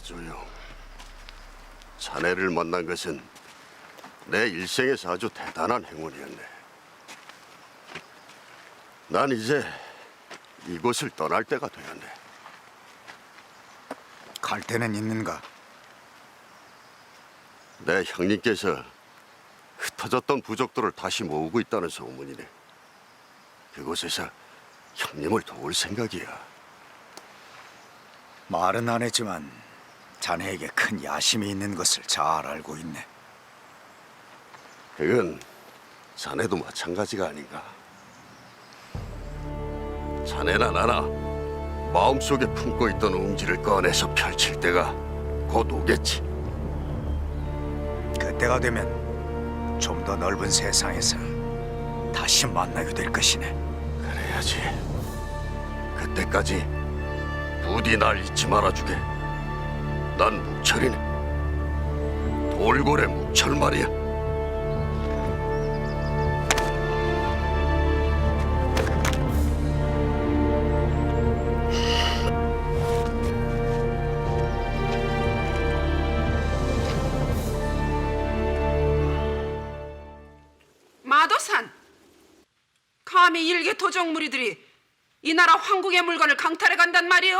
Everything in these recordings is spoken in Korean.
조용. 자네를 만난 것은 내 일생에서 아주 대단한 행운이었네. 난 이제 이곳을 떠날 때가 되었네. 갈 데는 있는가? 내 형님께서 흩어졌던 부족들을 다시 모으고 있다는 소문이네. 그곳에서 형님을 도울 생각이야. 말은 안 했지만 자네에게 큰 야심이 있는 것을 잘 알고 있네. 그건 자네도 마찬가지가 아닌가. 자네나 나나 마음속에 품고 있던 움지를 꺼내서 펼칠 때가 곧 오겠지. 그때가 되면 좀 더 넓은 세상에서 다시 만나게 될 것이네. 그래야지. 그때까지 부디 날 잊지 말아주게. 난 묵철이네. 돌고래 묵철 말이야. 마도산, 감히 일개 도적 무리들이 이 나라 황국의 물건을 강탈해 간단 말이오?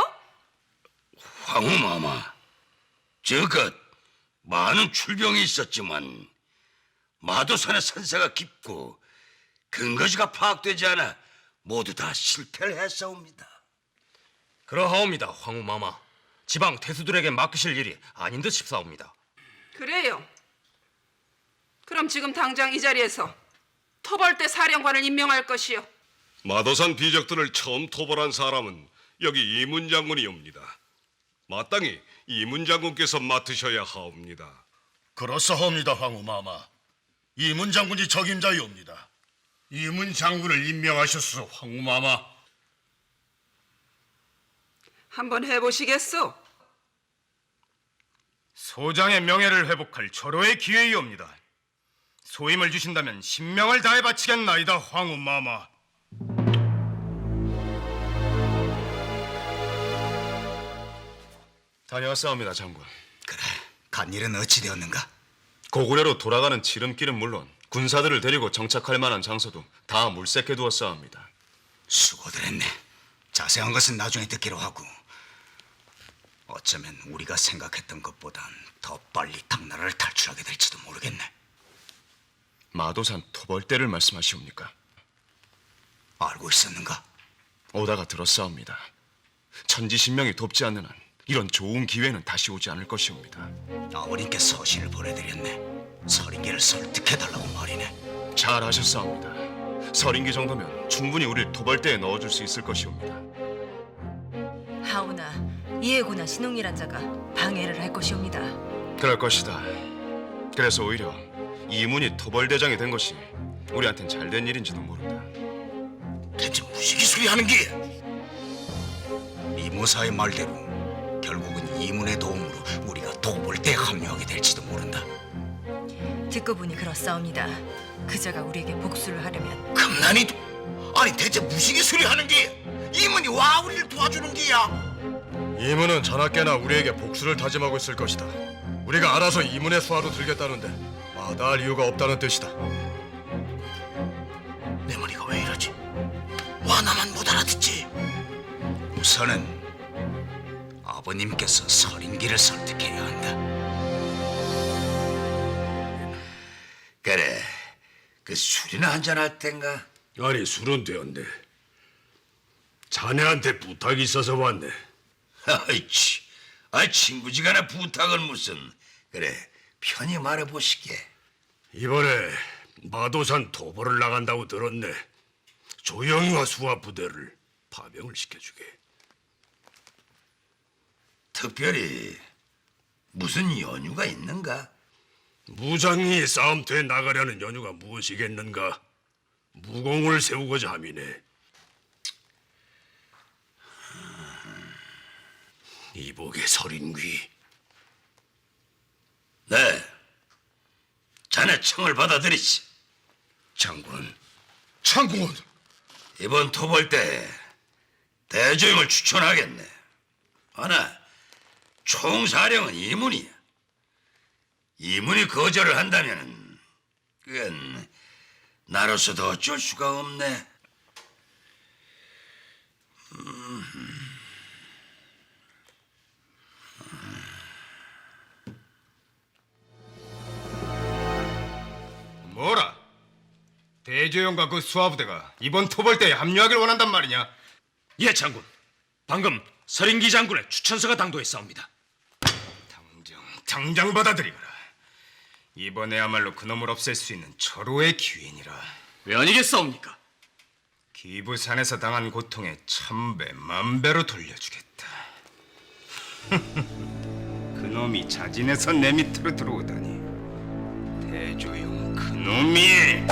황후마마, 저것 많은 출병이 있었지만 마도산의 산세가 깊고 근거지가 파악되지 않아 모두 다 실패를 했사옵니다. 그러하옵니다, 황후마마. 지방 태수들에게 맡기실 일이 아닌 듯 싶사옵니다. 그래요. 그럼 지금 당장 이 자리에서 토벌대 사령관을 임명할 것이요. 마도산 비적들을 처음 토벌한 사람은 여기 이문 장군이옵니다. 마땅히 이문 장군께서 맡으셔야 하옵니다. 그렇사옵니다, 황후마마. 이문 장군이 적임자이옵니다. 이문 장군을 임명하셨소, 황후마마. 한번 해보시겠소? 소장의 명예를 회복할 절호의 기회이옵니다. 소임을 주신다면 신명을 다해 바치겠나이다, 황후마마. 다녀왔사옵니다, 장군. 그래, 간 일은 어찌 되었는가? 고구려로 돌아가는 지름길은 물론 군사들을 데리고 정착할 만한 장소도 다 물색해 두었사옵니다. 수고들 했네. 자세한 것은 나중에 듣기로 하고, 어쩌면 우리가 생각했던 것보단 더 빨리 당나라를 탈출하게 될지도 모르겠네. 마도산 토벌대를 말씀하시옵니까? 알고 있었는가? 오다가 들었사옵니다. 천지신명이 돕지 않는 한 이런 좋은 기회는 다시 오지 않을 것이옵니다. 아버님께 서신을 보내드렸네. 서린기를 설득해달라고 말이네. 잘하셨사옵니다. 서린기 정도면 충분히 우리를 토벌대에 넣어줄 수 있을 것이옵니다. 하오나 이해구나 신웅이란 자가 방해를 할 것이옵니다. 그럴 것이다. 그래서 오히려 이문이 토벌대장이 된 것이 우리한텐 잘된 일인지도 모른다. 대체 무시기 소리 하는 게? 이모사의 말대로 결국은 이문의 도움으로 우리가 토벌대에 합류하게 될지도 모른다. 듣고 보니 그렇사옵니다. 그자가 우리에게 복수를 하려면 금난이도 아니 대체 무시기 소리 하는 게? 이문이 와 우리를 도와주는 게야? 이문은 자나깨나 우리에게 복수를 다짐하고 있을 것이다. 우리가 알아서 이문의 수하로 들겠다는데 마다할 이유가 없다는 뜻이다. 내 머리가 왜 이러지? 와 나만 못 알아듣지? 우선은 아버님께서 서린기를 설득해야 한다. 그래, 그 술이나 한잔 할 땐가? 아니 술은 되었네. 자네한테 부탁이 있어서 왔네. 아이치, 친구지간에 부탁은 무슨. 그래, 편히 말해보시게. 이번에 마도산 토벌을 나간다고 들었네. 조영이와 수하 부대를 파병을 시켜주게. 특별히 무슨 연유가 있는가? 무장이 싸움터에 나가려는 연유가 무엇이겠는가? 무공을 세우고자 함이네. 이복의 서린귀. 네, 자네 청을 받아들이시. 장군. 장군! 이번 토벌 때 대조영을 추천하겠네. 하나 총사령은 이문이야. 이문이 거절을 한다면은 그건 나로서도 어쩔 수가 없네. 뭐라? 대조영과 그 수하부대가 이번 토벌대에 합류하길 원한단 말이냐? 예, 장군. 방금 서린기 장군의 추천서가 당도했사옵니다. 당장 받아들이거라. 이번에야말로 그놈을 없앨 수 있는 절호의 기회니라. 왜 아니겠사옵니까? 기부산에서 당한 고통에 천배 만배로 돌려주겠다. 그놈이 자진해서 내 밑으로 들어오다니. 대조영 그놈이.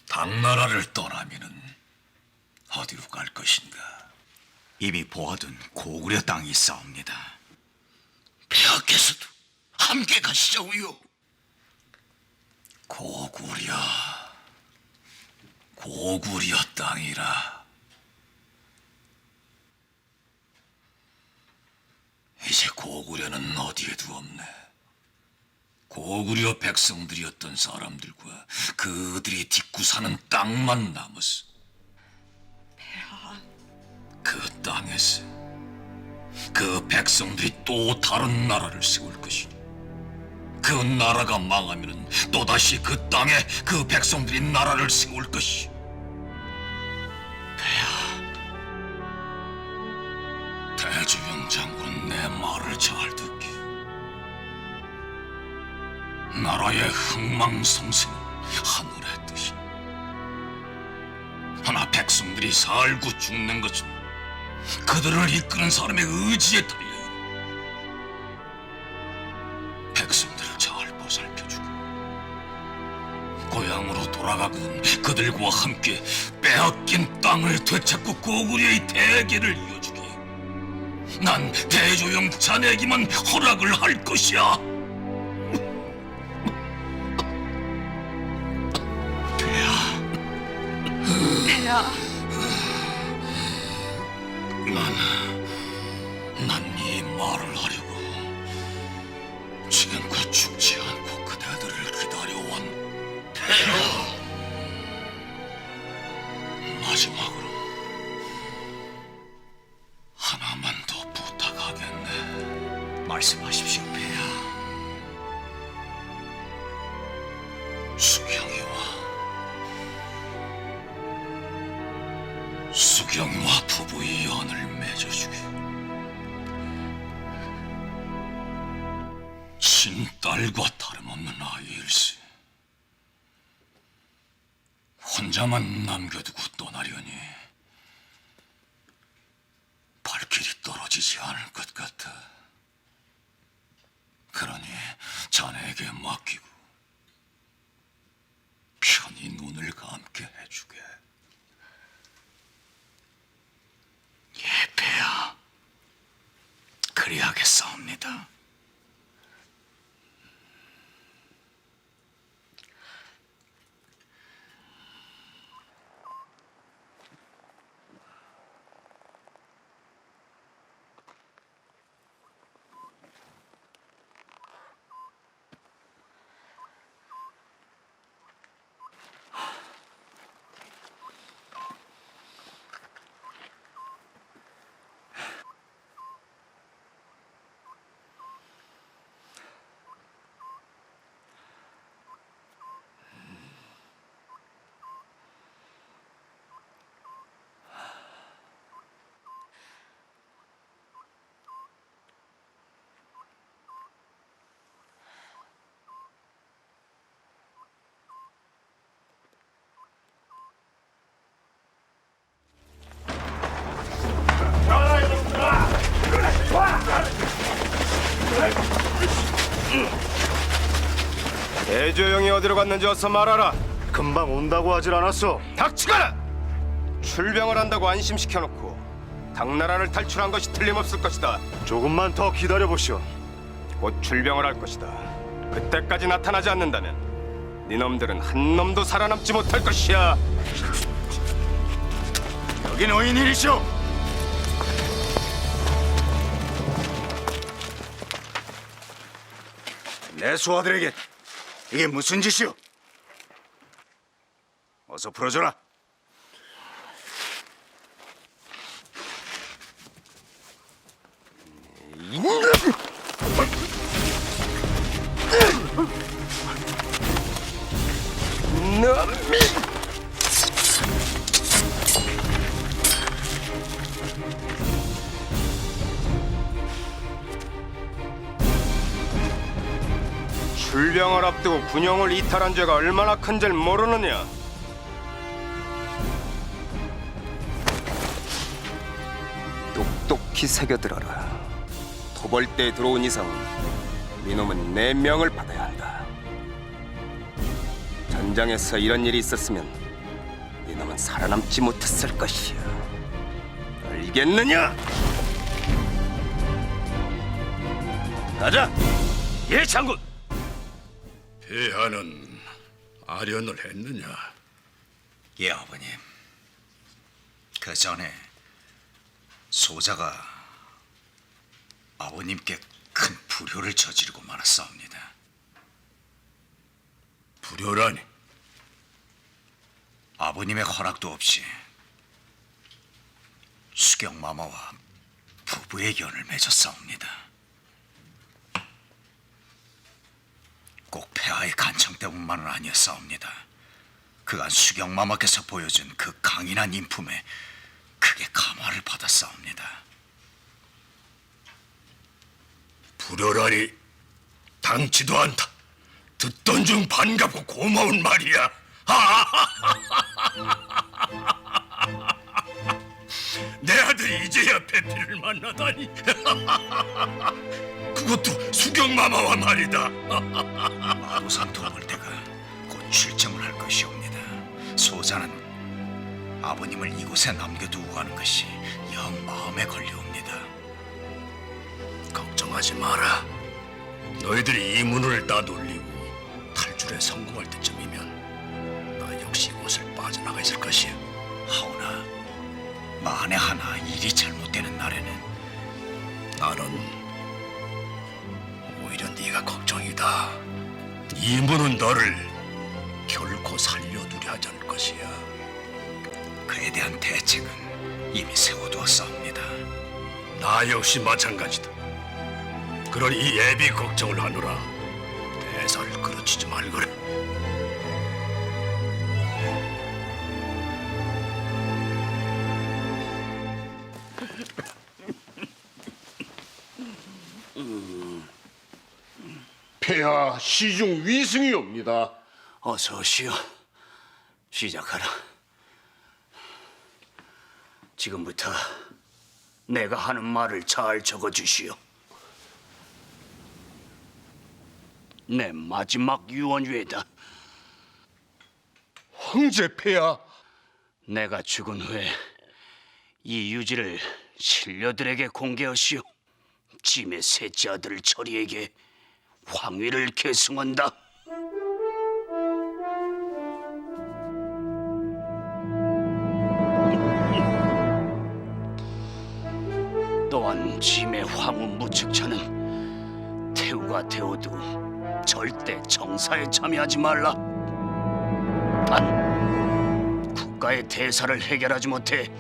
당나라를 떠나면은 어디로 갈 것인가? 이미 보아둔 고구려 땅이 있사옵니다. 폐하께서도 함께 가시자고요. 고구려 땅이라. 이제 고구려는 어디에도 없네. 고구려 백성들이었던 사람들과 그들이 딛고 사는 땅만 남았어. 그 땅에서 그 백성들이 또 다른 나라를 세울 것이니 그 나라가 망하면은 또다시 그 땅에 그 백성들이 나라를 세울 것이. 대주영 장군은 내 말을 잘 듣기. 나라의 흥망성쇠는 하늘의 뜻이. 하나 백성들이 살고 죽는 것은 그들을 이끄는 사람의 의지에 달려있다. 백성들을 잘 보살펴주고 고향으로 돌아가거든 그들과 함께 빼앗긴 땅을 되찾고 고구려의 대계를 이어주기. 난 대조영 자네에게만 허락을 할 것이야. 난 이 말을 하려고 지금껏 죽지 않고 그대들을 기다려온. 마지막으로 하나만 더 부탁하겠네. 말씀하십시오, 폐하. 수경이와 부부의 연을 맺어주게. 친딸과 다름없는 아이일세. 혼자만 남겨두고 떠나려니 발길이 떨어지지 않을 것 같아. 그러니 자네에게 맡기고 편히 눈을 감게 해주게. 예배야, 그리하겠사옵니다. 최조영이 어디로 갔는지 어서 말하라. 금방 온다고 하질 않았어. 닥치거라! 출병을 한다고 안심시켜놓고 당나라를 탈출한 것이 틀림없을 것이다. 조금만 더 기다려 보시오. 곧 출병을 할 것이다. 그때까지 나타나지 않는다면 네 놈들은 한 놈도 살아남지 못할 것이야. 여긴 어인 일이시오. 내 소아들에게 이게 무슨 짓이오? 어서 풀어줘라. 출병을 앞두고 군용을 이탈한 죄가 얼마나 큰 줄 모르느냐? 똑똑히 새겨들어라. 토벌대에 들어온 이상은 이놈은 내 명을 받아야 한다. 전장에서 이런 일이 있었으면 이놈은 살아남지 못했을 것이야. 알겠느냐? 가자. 예, 장군. 폐하는 아련을 했느냐? 예, 아버님. 그 전에 소자가 아버님께 큰 불효를 저지르고 말았사옵니다. 불효라니? 아버님의 허락도 없이 수경마마와 부부의 연을 맺었사옵니다. 꼭 폐하의 간청 때문만은 아니었사옵니다. 그간 수경마마께서 보여준 그 강인한 인품에 크게 감화를 받았사옵니다. 불효라니 당치도 않다. 듣던 중 반갑고 고마운 말이야. 내 아들이 이제야 배필을 만나다니. 그것도 수경마마와 말이다. 마도산 도물대가 곧 출정을 할 것이옵니다. 소자는 아버님을 이곳에 남겨두고 가는 것이 영 마음에 걸려옵니다. 걱정하지 마라. 너희들이 이 문을 따돌리고 탈출에 성공할 때쯤이면 나 역시 이곳을 빠져나가 있을 것이야. 하오나 만에 하나 일이 잘못되는 날에는 나는 오히려 네가 걱정이다. 이 문은 너를 결코 살려두려 하지 않을 것이야. 그에 대한 대책은 이미 세워두었사옵니다. 나 역시 마찬가지다. 그러니 이 애비 걱정을 하느라 대사를 그르치지 말거라. 폐하 시중 위승이옵니다. 어서 오시오. 시작하라. 지금부터 내가 하는 말을 잘 적어주시오. 내 마지막 유언유에다. 황제 폐하. 내가 죽은 후에 이 유지를 신료들에게 공개하시오. 짐의 셋째 아들 철이에게 황위를 계승한다. 또한 짐의 황후 무측차는 태우가 되어도 절대 정사에 참여하지 말라. 단 국가의 대사를 해결하지 못해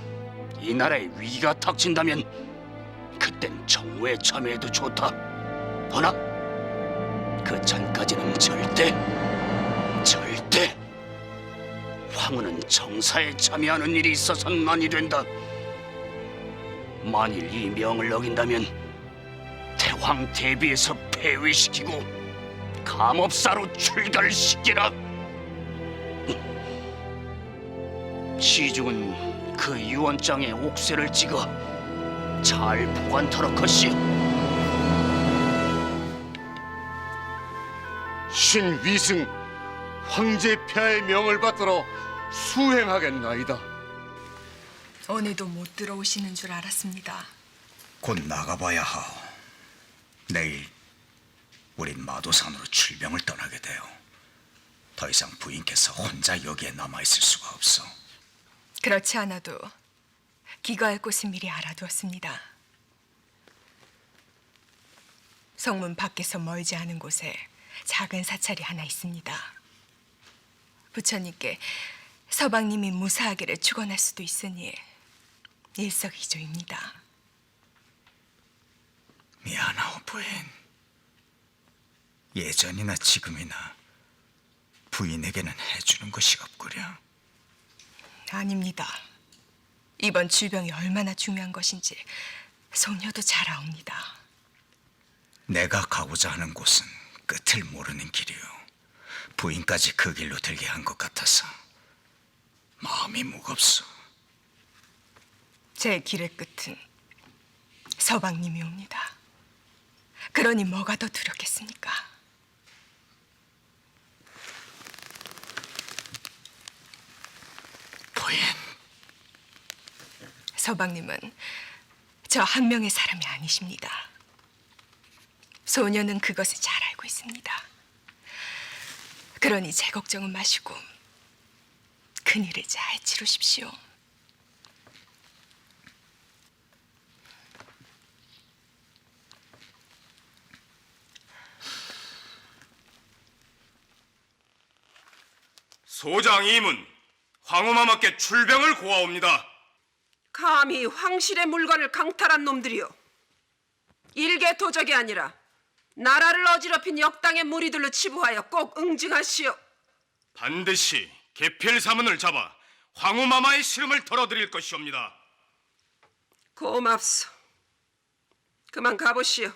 이 나라에 위기가 닥친다면 그땐 정무에 참여해도 좋다. 허나 그 전까지는 절대 황후는 정사에 참여하는 일이 있어서는 아니 된다. 만일 이 명을 어긴다면 태황 대비해서 폐위시키고 감업사로 출가시키라. 시중은 그 유언장에 옥새를 찍어 잘 보관토록 하시오. 신위승 황제 폐하의 명을 받들어 수행하겠나이다. 오늘도 못 들어오시는 줄 알았습니다. 곧 나가봐야 하오. 내일 우린 마도산으로 출병을 떠나게 돼요. 더 이상 부인께서 혼자 여기에 남아있을 수가 없어. 그렇지 않아도 기거할 곳은 미리 알아두었습니다. 성문 밖에서 멀지 않은 곳에 작은 사찰이 하나 있습니다. 부처님께 서방님이 무사하기를 축원할 수도 있으니 일석이조입니다. 미안하오 부인. 예전이나 지금이나 부인에게는 해주는 것이 없구려. 아닙니다. 이번 주병이 얼마나 중요한 것인지 소녀도 잘 아옵니다. 내가 가고자 하는 곳은 끝을 모르는 길이오. 부인까지 그 길로 들게 한 것 같아서 마음이 무겁소. 제 길의 끝은 서방님이 옵니다. 그러니 뭐가 더 두렵겠습니까? 부인, 서방님은 저 한 명의 사람이 아니십니다. 소녀는 그것을 잘 알고 있습니다. 그러니 제 걱정은 마시고 그일을 잘 치르십시오. 소장 이문 황후마마께 출병을 고하옵니다. 감히 황실의 물건을 강탈한 놈들이요. 일개 도적이 아니라 나라를 어지럽힌 역당의 무리들로 치부하여 꼭 응징하시오. 반드시 계필사문을 잡아 황후마마의 시름을 털어드릴 것이옵니다. 고맙소. 그만 가보시오.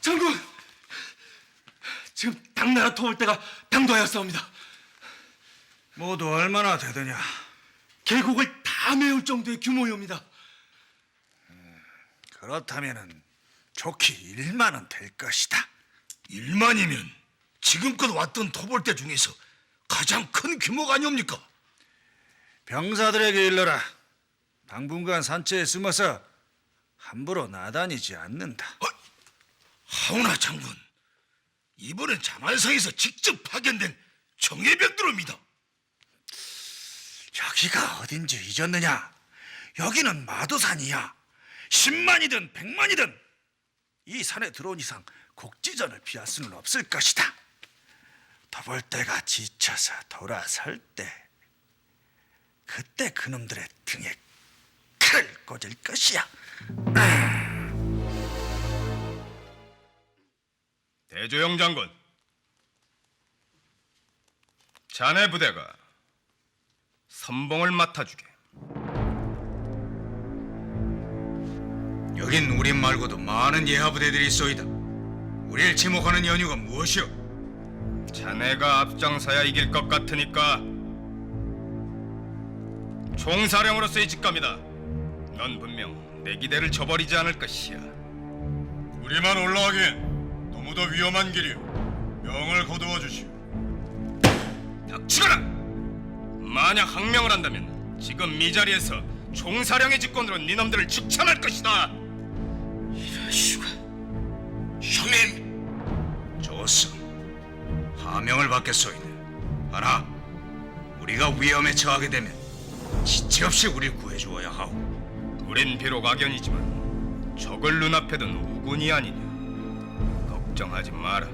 장군! 지금 당나라 토벌대가 당도하였사옵니다. 모두 얼마나 되더냐? 계곡을 다 메울 정도의 규모이옵니다. 그렇다면은 좋기 1만은 될 것이다. 1만이면 지금껏 왔던 토벌대 중에서 가장 큰 규모가 아니옵니까? 병사들에게 일러라. 당분간 산채에 숨어서 함부로 나다니지 않는다. 하오나 장군, 이번엔 장안성에서 직접 파견된 정예병들입니다. 여기가 어딘지 잊었느냐? 여기는 마도산이야. 10만이든 100만이든 이 산에 들어온 이상 곡지전을 피할 수는 없을 것이다. 더벌대가 지쳐서 돌아설 때 그때 그놈들의 등에 칼을 꽂을 것이야. 대조영 장군, 자네 부대가 선봉을 맡아주게. 여긴 우리 말고도 많은 예하부대들이 있소이다. 우리를 지목하는 연유가 무엇이오? 자네가 앞장서야 이길 것 같으니까 총사령으로서의 직감이다. 넌 분명 내 기대를 저버리지 않을 것이야. 우리만 올라가기엔 너무 더 위험한 길이오. 명을 거두어 주시오. 닥치거라! 만약 항명을 한다면 지금 이 자리에서 총사령의 직권으로 네 놈들을 축참할 것이다. 이럴 수가. 형님, 좋소. 하명을 받겠소이다. 하나, 우리가 위험에 처하게 되면 지체 없이 우리를 구해주어야 하오. 우린 비록 악연이지만 적을 눈앞에 둔 우군이 아니냐. 걱정하지 마라.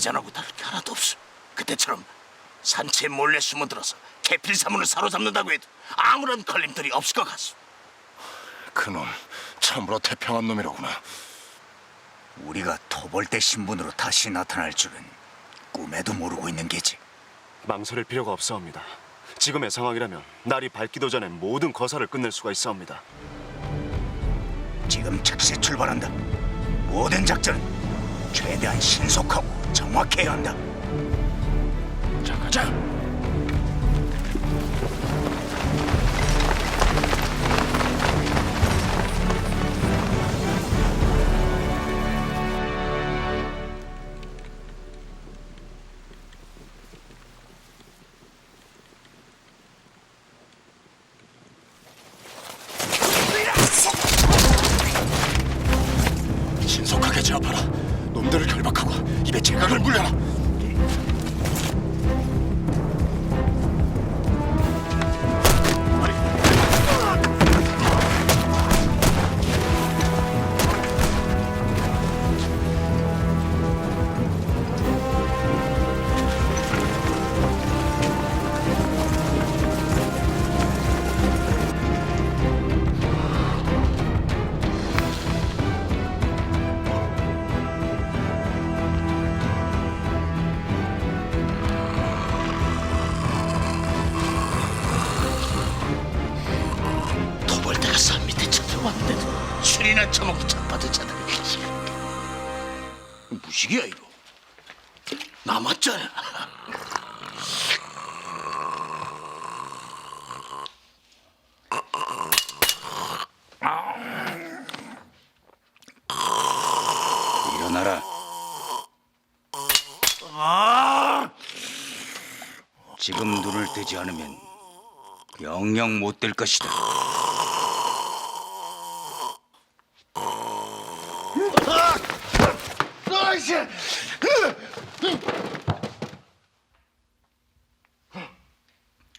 예전하고 다를 게 하나도 없어. 그때처럼 산채 몰래 숨어들어서 개필사문을 사로잡는다고 해도 아무런 걸림돌이 없을 것 같소. 그놈 참으로 태평한 놈이로구나. 우리가 토벌대 신분으로 다시 나타날 줄은 꿈에도 모르고 있는 게지. 망설일 필요가 없사옵니다. 지금의 상황이라면 날이 밝기도 전에 모든 거사를 끝낼 수가 있사옵니다. 지금 즉시 출발한다. 모든 작전은 최대한 신속하고 정확해야 한다. 자, 가자. 신속하게 제압하라. 놈들을 결박하고 입에 제각을 물려라. 토벌대가 산 밑에 잡혀왔는데도 술이나 처먹고 자빠든 자들이 무식이야 이거. 남았잖아. 일어나라. 지금 눈을 뜨지 않으면 영영 못 될 것이다.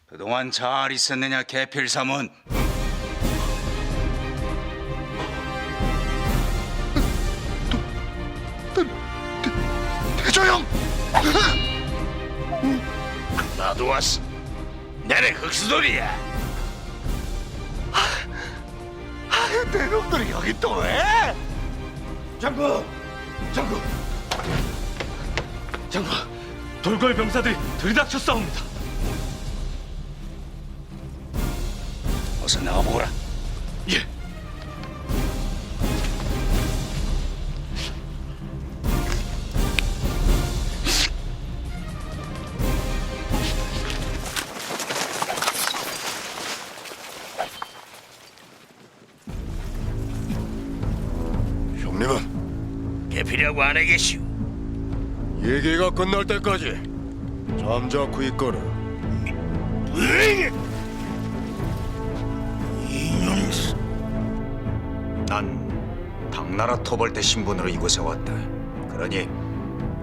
그동안 잘 있었느냐, 개필사문? 대조영! 나도 왔어. 내래 흑수돌이야. 내 놈들이 여기 또 왜? 장군! 돌궐 병사들이 들이닥쳤사옵니다. 어서 나와보거라. 예. 형님은 개필이라고 안 해 계시오. 얘기가 끝날 때까지 잠자코 있거라. 난 당나라 토벌대 신분으로 이곳에 왔다. 그러니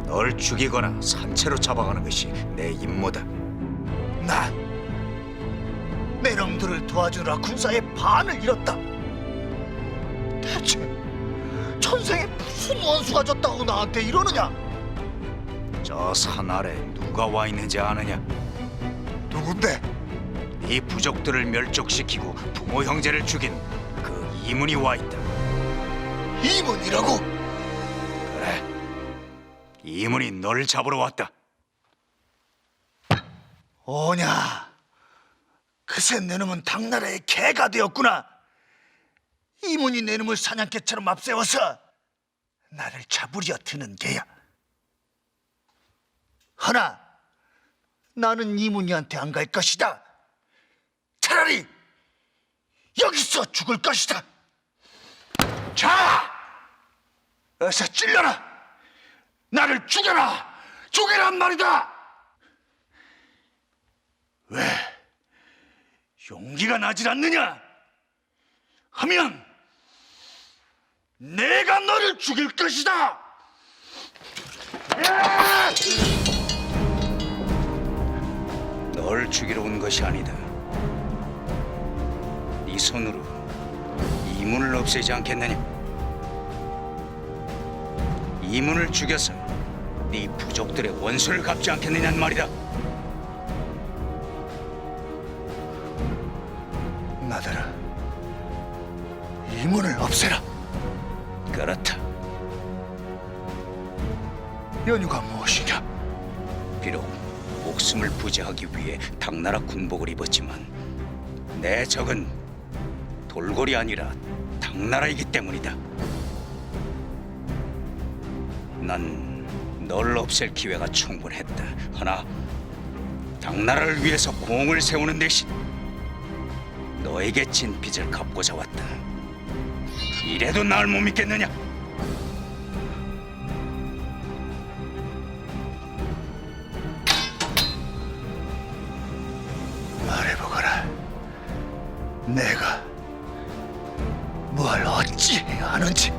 널 죽이거나 산채로 잡아가는 것이 내 임무다. 내 놈들을 도와주느라 군사의 반을 잃었다. 대체 천생에 무슨 원수가 졌다고 나한테 이러느냐? 저 산 아래 누가 와 있는지 아느냐? 누군데? 네 부족들을 멸족시키고 부모 형제를 죽인 그 이문이 와 있다. 이문이라고? 그래, 이문이 널 잡으러 왔다. 오냐? 그새 내 놈은 당나라의 개가 되었구나. 이문이 내 놈을 사냥개처럼 앞세워서 나를 잡으려 드는 개야. 허나 나는 이문이한테 안 갈 것이다. 차라리 여기서 죽을 것이다. 자, 어서 찔러라. 나를 죽여라. 죽이란 말이다. 왜? 용기가 나질 않느냐? 하면 내가 너를 죽일 것이다. 널 죽이러 온 것이 아니다. 네 손으로 이문을 없애지 않겠느냐? 이문을 죽여서 네 부족들의 원수를 갚지 않겠느냐는 말이다. 나더러 이 문을 없애라. 그렇다. 연유가 무엇이냐? 비록 목숨을 부지하기 위해 당나라 군복을 입었지만 내 적은 돌골이 아니라 당나라이기 때문이다. 난 널 없앨 기회가 충분했다. 하나 당나라를 위해서 공을 세우는 대신 너에게 진 빚을 갚고자 왔다. 이래도 날 못 믿겠느냐? 말해보거라. 내가 뭘 어찌해야 하는지.